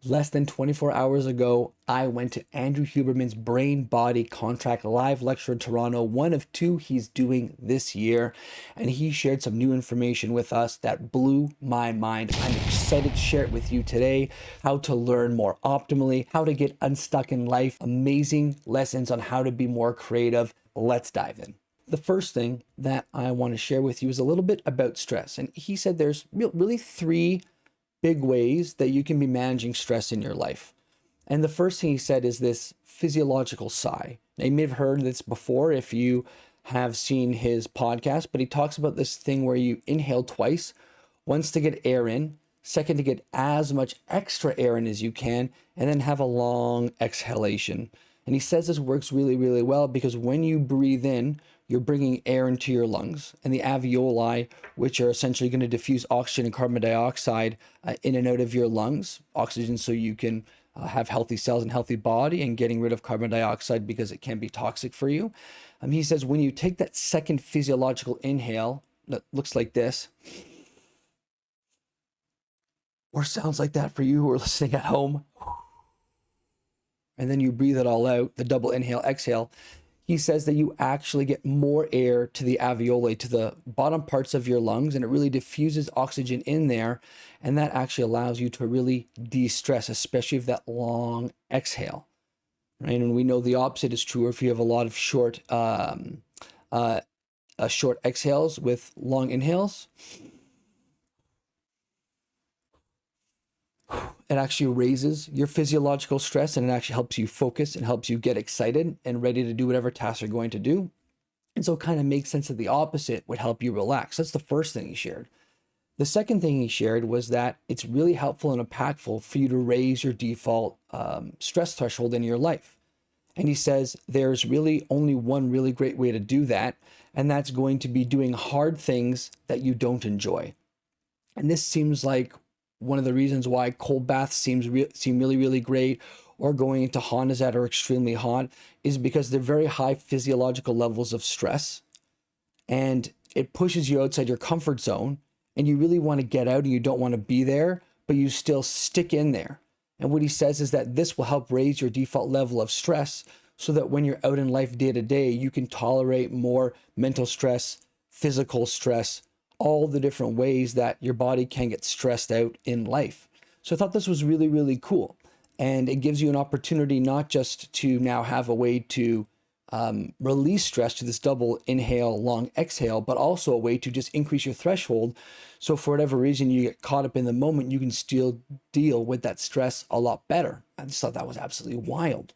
Less than 24 hours ago, I went to Andrew Huberman's Brain Body Contract live lecture in Toronto, one of two he's doing this year, and he shared some new information with us that blew my mind. I'm excited to share it with you today, how to learn more optimally, how to get unstuck in life, amazing lessons on how to be more creative. Let's dive in. The first thing that I want to share with you is a little bit about stress, and he said there's really three big ways that you can be managing stress in your life. And the first thing he said is this physiological sigh. Now, you may have heard this before if you have seen his podcast, but he talks about this thing where you inhale twice, once to get air in, second to get as much extra air in as you can, and then have a long exhalation. And he says this works really, really well because when you breathe in, you're bringing air into your lungs, and the alveoli, which are essentially going to diffuse oxygen and carbon dioxide in and out of your lungs, oxygen so you can have healthy cells and healthy body, and getting rid of carbon dioxide because it can be toxic for you. He says when you take that second physiological inhale that looks like this, or sounds like that for you who are listening at home, and then you breathe it all out, the double inhale, exhale, he says that you actually get more air to the alveoli, to the bottom parts of your lungs, and it really diffuses oxygen in there. And that actually allows you to really de-stress, especially with that long exhale, right? And we know the opposite is true if you have a lot of short exhales with long inhales. It actually raises your physiological stress, and it actually helps you focus and helps you get excited and ready to do whatever tasks you're going to do. And so it kind of makes sense that the opposite would help you relax. That's the first thing he shared. The second thing he shared was that it's really helpful and impactful for you to raise your default stress threshold in your life. And he says there's really only one really great way to do that, and that's going to be doing hard things that you don't enjoy. And this seems like one of the reasons why cold baths seem really, really great, or going into saunas that are extremely hot, is because they're very high physiological levels of stress, and it pushes you outside your comfort zone, and you really want to get out and you don't want to be there, but you still stick in there. And what he says is that this will help raise your default level of stress so that when you're out in life day to day, you can tolerate more mental stress, physical stress, all the different ways that your body can get stressed out in life. So I thought this was really, really cool. And it gives you an opportunity not just to now have a way to release stress to this double inhale, long exhale, but also a way to just increase your threshold. So for whatever reason you get caught up in the moment, you can still deal with that stress a lot better. I just thought that was absolutely wild.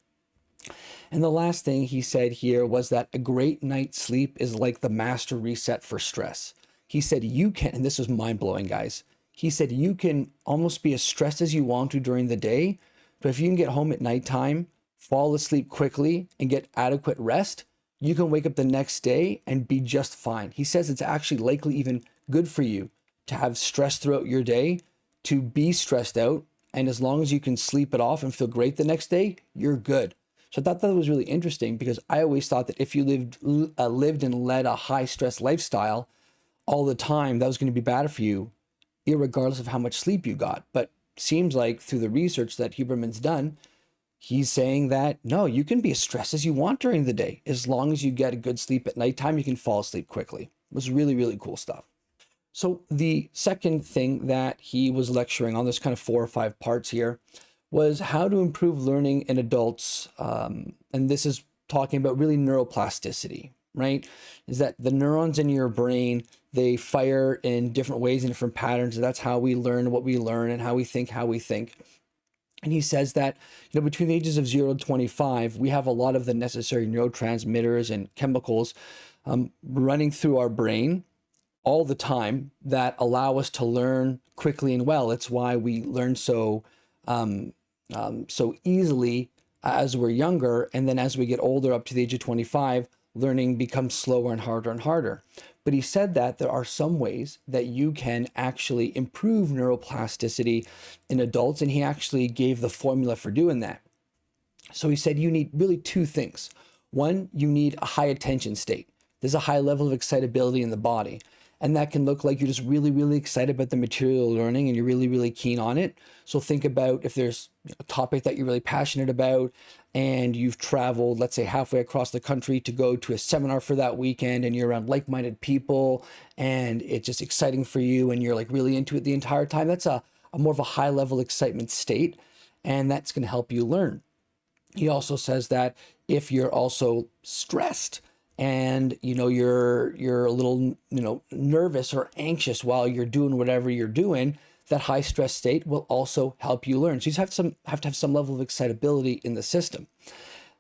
And the last thing he said here was that a great night's sleep is like the master reset for stress. He said you can, and this was mind-blowing, guys. He said you can almost be as stressed as you want to during the day, but if you can get home at nighttime, fall asleep quickly, and get adequate rest, you can wake up the next day and be just fine. He says it's actually likely even good for you to have stress throughout your day, to be stressed out, and as long as you can sleep it off and feel great the next day, you're good. So I thought that was really interesting because I always thought that if you lived and led a high-stress lifestyle all the time, that was going to be bad for you, irregardless of how much sleep you got. But seems like through the research that Huberman's done, he's saying that no, you can be as stressed as you want during the day. As long as you get a good sleep at nighttime, you can fall asleep quickly. It was really, really cool stuff. So the second thing that he was lecturing on, this kind of 4 or 5 parts here, was how to improve learning in adults. And this is talking about really neuroplasticity, right? Is that the neurons in your brain, they fire in different ways, in different patterns. And that's how we learn what we learn and how we think. And he says that, between the ages of 0 to 25, we have a lot of the necessary neurotransmitters and chemicals running through our brain all the time that allow us to learn quickly and well. It's why we learn so easily as we're younger. And then as we get older, up to the age of 25, learning becomes slower and harder and harder. But he said that there are some ways that you can actually improve neuroplasticity in adults, and he actually gave the formula for doing that. So he said you need really 2 things. One, you need a high attention state. There's a high level of excitability in the body. And that can look like you're just really, really excited about the material learning and you're really, really keen on it. So think about if there's a topic that you're really passionate about and you've traveled, let's say halfway across the country to go to a seminar for that weekend, and you're around like-minded people and it's just exciting for you and you're like really into it the entire time. That's a more of a high level excitement state, and that's going to help you learn. He also says that if you're also stressed and you're a little nervous or anxious while you're doing whatever you're doing, that high stress state will also help you learn. So you have to have some level of excitability in the system.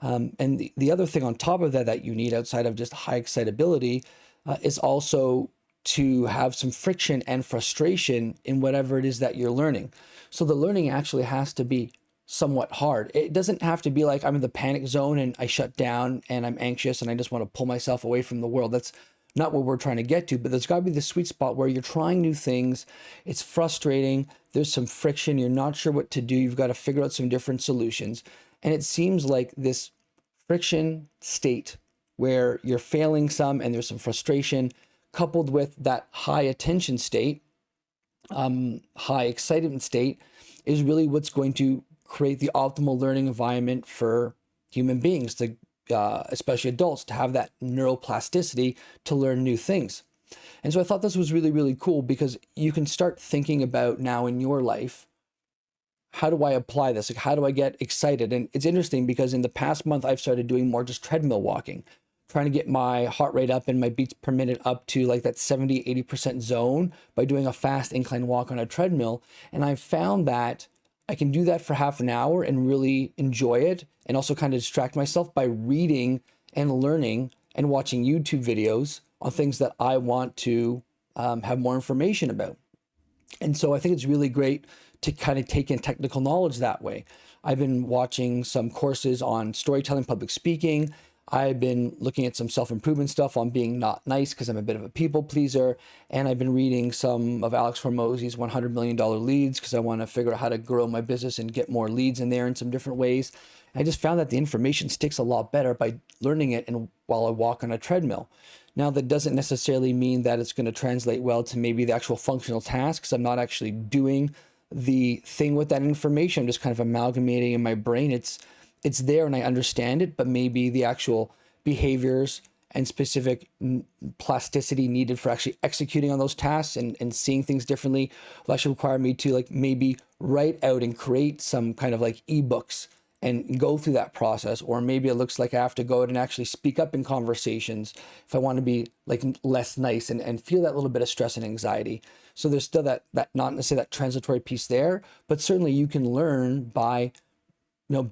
And the other thing on top of that you need outside of just high excitability is also to have some friction and frustration in whatever it is that you're learning. So the learning actually has to be somewhat hard. It doesn't have to be like I'm in the panic zone and I shut down and I'm anxious and I just want to pull myself away from the world. That's not what we're trying to get to, but there's got to be the sweet spot where you're trying new things. It's frustrating. There's some friction. You're not sure what to do. You've got to figure out some different solutions. And it seems like this friction state where you're failing some and there's some frustration coupled with that high attention state, high excitement state, is really what's going to create the optimal learning environment for human beings, to especially adults, to have that neuroplasticity to learn new things. And so I thought this was really, really cool because you can start thinking about now in your life, how do I apply this? Like, how do I get excited? And it's interesting because in the past month, I've started doing more just treadmill walking, trying to get my heart rate up and my beats per minute up to like that 70, 80% zone by doing a fast incline walk on a treadmill. And I've found that I can do that for half an hour and really enjoy it, and also kind of distract myself by reading and learning and watching YouTube videos on things that I want to have more information about. And so I think it's really great to kind of take in technical knowledge that way. I've been watching some courses on storytelling, public speaking. I've been looking at some self-improvement stuff on being not nice because I'm a bit of a people pleaser. And I've been reading some of Alex Hormozy's $100 million leads because I want to figure out how to grow my business and get more leads in there in some different ways. I just found that the information sticks a lot better by learning it and while I walk on a treadmill. Now, that doesn't necessarily mean that it's going to translate well to maybe the actual functional tasks. I'm not actually doing the thing with that information. I'm just kind of amalgamating in my brain. It's there and I understand it, but maybe the actual behaviors and specific plasticity needed for actually executing on those tasks and seeing things differently will actually require me to like maybe write out and create some kind of like ebooks and go through that process. Or maybe it looks like I have to go out and actually speak up in conversations if I want to be like less nice and feel that little bit of stress and anxiety. So there's still that not necessarily that transitory piece there, but certainly you can learn by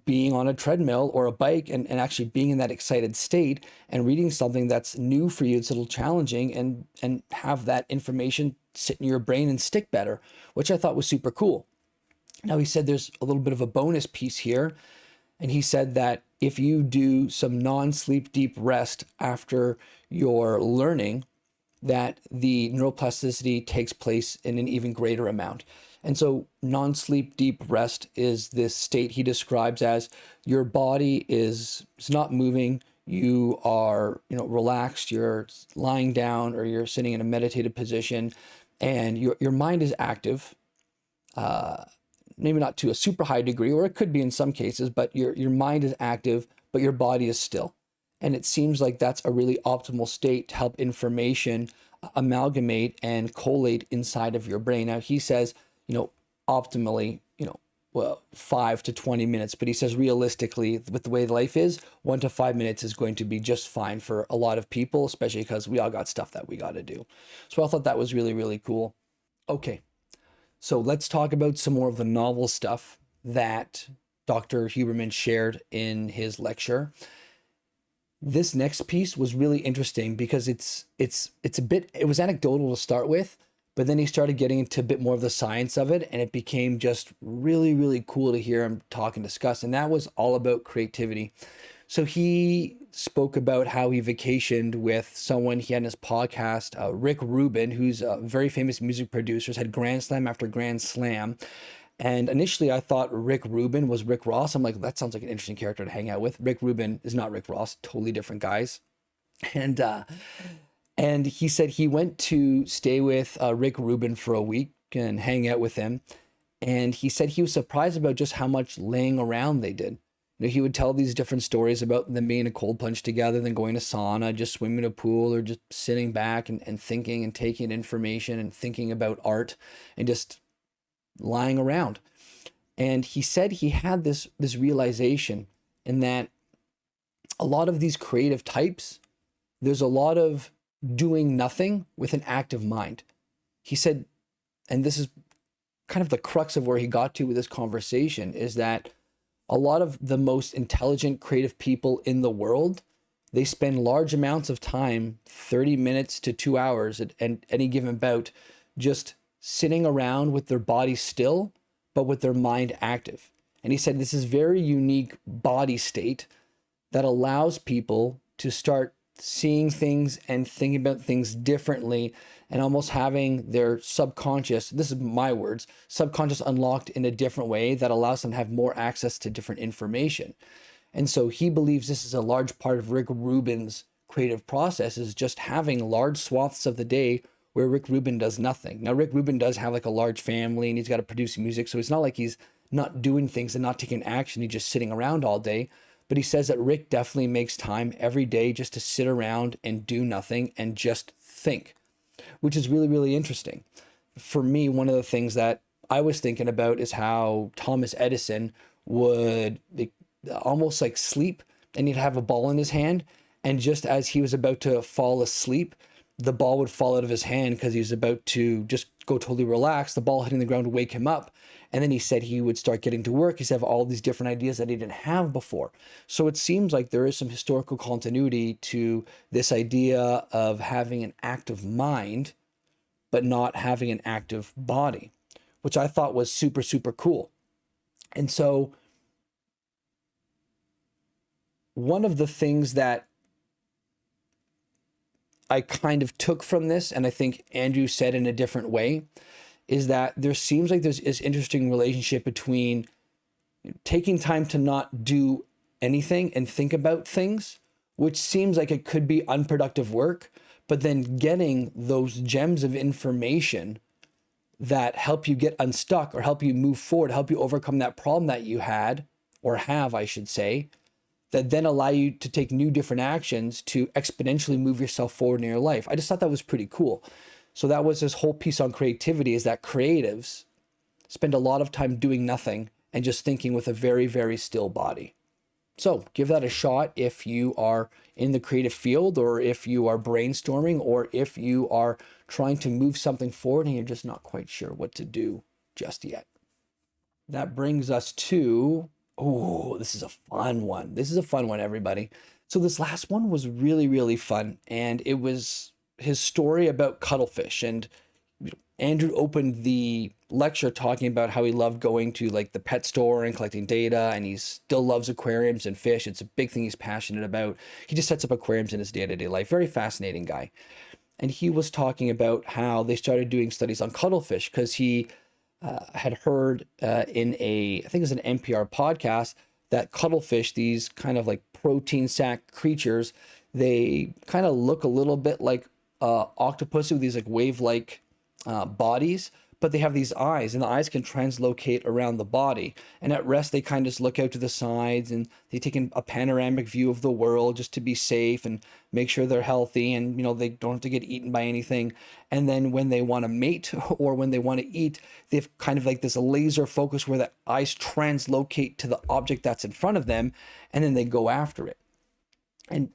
being on a treadmill or a bike and actually being in that excited state and reading something that's new for you, it's a little challenging, and have that information sit in your brain and stick better, which I thought was super cool. Now, he said there's a little bit of a bonus piece here. And he said that if you do some non-sleep deep rest after your learning, that the neuroplasticity takes in an even greater amount. And so non-sleep deep rest is this state he describes as your body is not moving. You are, relaxed, you're lying down or you're sitting in a meditative position and your mind is active. Maybe not to a super high degree, or it could be in some cases, but your mind is active, but your body is still. And it seems like that's a really optimal state to help information amalgamate and collate inside of your brain. Now, he says, optimally, 5 to 20 minutes, but he says realistically, with the way life is, 1 to 5 minutes is going to be just fine for a lot of people, especially because we all got stuff that we got to do. So I thought that was really, really cool. Okay. So let's talk about some more of the novel stuff that Dr. Huberman shared in his lecture. This next piece was really interesting because it was anecdotal to start with, but then he started getting into a bit more of the science of it, and it became just really, really cool to hear him talk and discuss. And that was all about creativity. So he spoke about how he vacationed with someone he had in his podcast, Rick Rubin, who's a very famous music producer, had Grand Slam after Grand Slam. And initially I thought Rick Rubin was Rick Ross. I'm like, that sounds like an interesting character to hang out with. Rick Rubin is not Rick Ross, totally different guys. And And he said he went to stay with Rick Rubin for a week and hang out with him. And he said he was surprised about just how much laying around they did. You know, he would tell these different stories about them being a cold plunge together, then going to sauna, just swimming in a pool, or just sitting back and thinking and taking information and thinking about art and just lying around. And he said he had this realization in that a lot of these creative types, there's a lot of doing nothing with an active mind. He said, and this is kind of the crux of where he got to with this conversation, is that a lot of the most intelligent, creative people in the world, they spend large amounts of time, 30 minutes to 2 hours at any given bout, just sitting around with their body still, but with their mind active. And he said this is very unique body state that allows people to start seeing things and thinking about things differently and almost having their subconscious, this is my words, subconscious unlocked in a different way that allows them to have more access to different information. And so he believes this is a large part of Rick Rubin's creative process, is just having large swaths of the day where Rick Rubin does nothing. Now, Rick Rubin does have like a large family and he's got to produce music. So it's not like he's not doing things and not taking action. He's just sitting around all day. But he says that Rick definitely makes time every day just to sit around and do nothing and just think, which is really, really interesting. For me, one of the things that I was thinking about is how Thomas Edison would almost like sleep, and he'd have a ball in his hand. And just as he was about to fall asleep, the ball would fall out of his hand because he was about to just go totally relaxed. The ball hitting the ground would wake him up. And then he said he would start getting to work. He'd have all these different ideas that he didn't have before. So it seems like there is some historical continuity to this idea of having an active mind, but not having an active body, which I thought was super, super cool. And so one of the things that I kind of took from this, and I think Andrew said in a different way, is that there seems like there's this interesting relationship between taking time to not do anything and think about things, which seems like it could be unproductive work, but then getting those gems of information that help you get unstuck or help you move forward, help you overcome that problem that you had, or have, I should say, that then allow you to take new different actions to exponentially move yourself forward in your life. I just thought that was pretty cool. So that was this whole piece on creativity, is that creatives spend a lot of time doing nothing and just thinking with a very, very still body. So give that a shot if you are in the creative field, or if you are brainstorming, or if you are trying to move something forward and you're just not quite sure what to do just yet. That brings us to, oh, this is a fun one. This is a fun one, everybody. So this last one was really, really fun. And it was his story about cuttlefish. And Andrew opened the lecture talking about how he loved going to like the pet store and collecting data, and he still loves aquariums and fish. It's a big thing he's passionate about. He just sets up aquariums in his day-to-day life. Very fascinating guy. And he was talking about how they started doing studies on cuttlefish because he had heard in I think it was an NPR podcast, that cuttlefish, these kind of like protein sac creatures, they kind of look a little bit like octopus with these like wave-like bodies, but they have these eyes, and the eyes can translocate around the body. And at rest, they kind of just look out to the sides, and they take a panoramic view of the world just to be safe and make sure they're healthy, and they don't have to get eaten by anything. And then when they want to mate or when they want to eat, they have kind of like this laser focus where the eyes translocate to the object that's in front of them, and then they go after it. And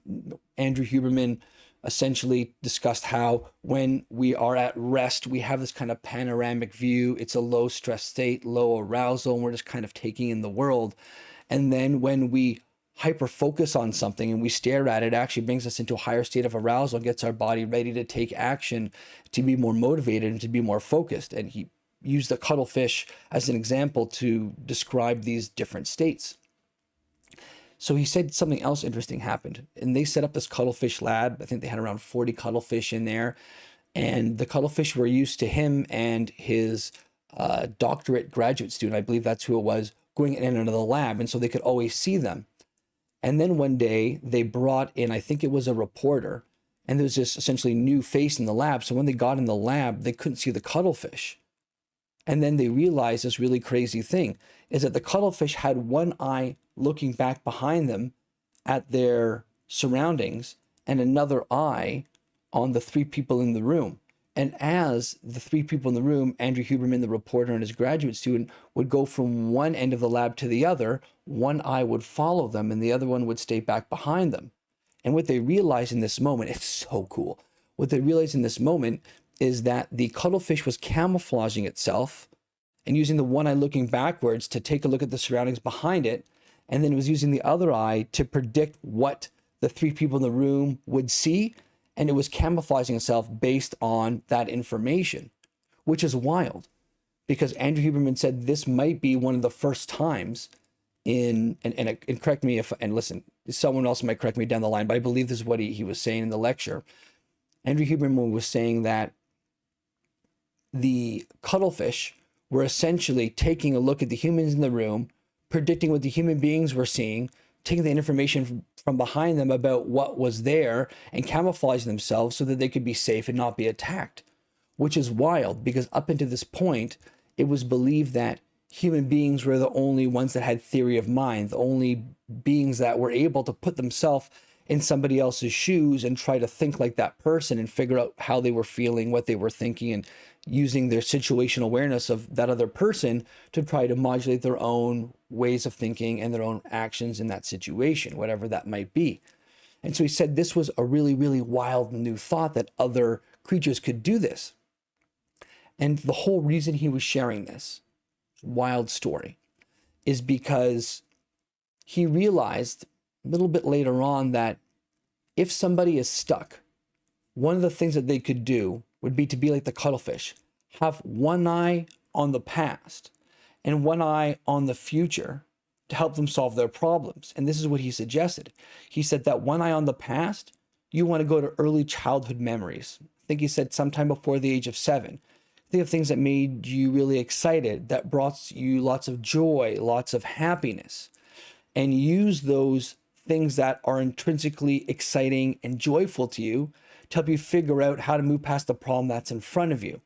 Andrew Huberman essentially discussed how when we are at rest, we have this kind of panoramic view. It's a low stress state, low arousal, and we're just kind of taking in the world. And then when we hyper focus on something and we stare at it, it actually brings us into a higher state of arousal and gets our body ready to take action, to be more motivated and to be more focused. And he used the cuttlefish as an example to describe these different states. So he said something else interesting happened, and they set up this cuttlefish lab. I think they had around 40 cuttlefish in there, and the cuttlefish were used to him and his doctorate graduate student, I believe that's who it was, going in and out of the lab, and so they could always see them. And then one day they brought in, I think it was a reporter, And there's this essentially new face in the lab. So when they got in the lab, they couldn't see the cuttlefish. And then they realized this really crazy thing is that the cuttlefish had one eye looking back behind them at their surroundings and another eye on the three people in the room. And as the three people in the room, Andrew Huberman, the reporter, and his graduate student would go from one end of the lab to the other, one eye would follow them and the other one would stay back behind them. And what they realized in this moment, it's so cool. What they realized in this moment is that the cuttlefish was camouflaging itself and using the one eye looking backwards to take a look at the surroundings behind it. And then it was using the other eye to predict what the three people in the room would see. And it was camouflaging itself based on that information, which is wild because Andrew Huberman said this might be one of the first times and correct me if, and listen, someone else might correct me down the line, but I believe this is what he was saying in the lecture. Andrew Huberman was saying that the cuttlefish were essentially taking a look at the humans in the room, predicting what the human beings were seeing, taking the information from behind them about what was there and camouflaging themselves so that they could be safe and not be attacked, which is wild because up until this point, it was believed that human beings were the only ones that had theory of mind, the only beings that were able to put themselves in somebody else's shoes and try to think like that person and figure out how they were feeling, what they were thinking, and using their situational awareness of that other person to try to modulate their own ways of thinking and their own actions in that situation, whatever that might be. And so he said this was a really, really wild new thought that other creatures could do this. And the whole reason he was sharing this wild story is because he realized a little bit later on that if somebody is stuck, one of the things that they could do would be to be like the cuttlefish, have one eye on the past and one eye on the future to help them solve their problems. And this is what he suggested. He said that one eye on the past, you want to go to early childhood memories. I think he said sometime before the age of 7. Think of things that made you really excited, that brought you lots of joy, lots of happiness, and use those things that are intrinsically exciting and joyful to you to help you figure out how to move past the problem that's in front of you.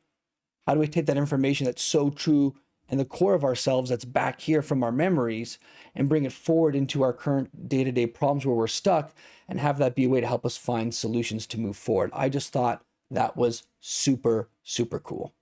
How do we take that information that's so true in the core of ourselves that's back here from our memories and bring it forward into our current day-to-day problems where we're stuck and have that be a way to help us find solutions to move forward? I just thought that was super, super cool.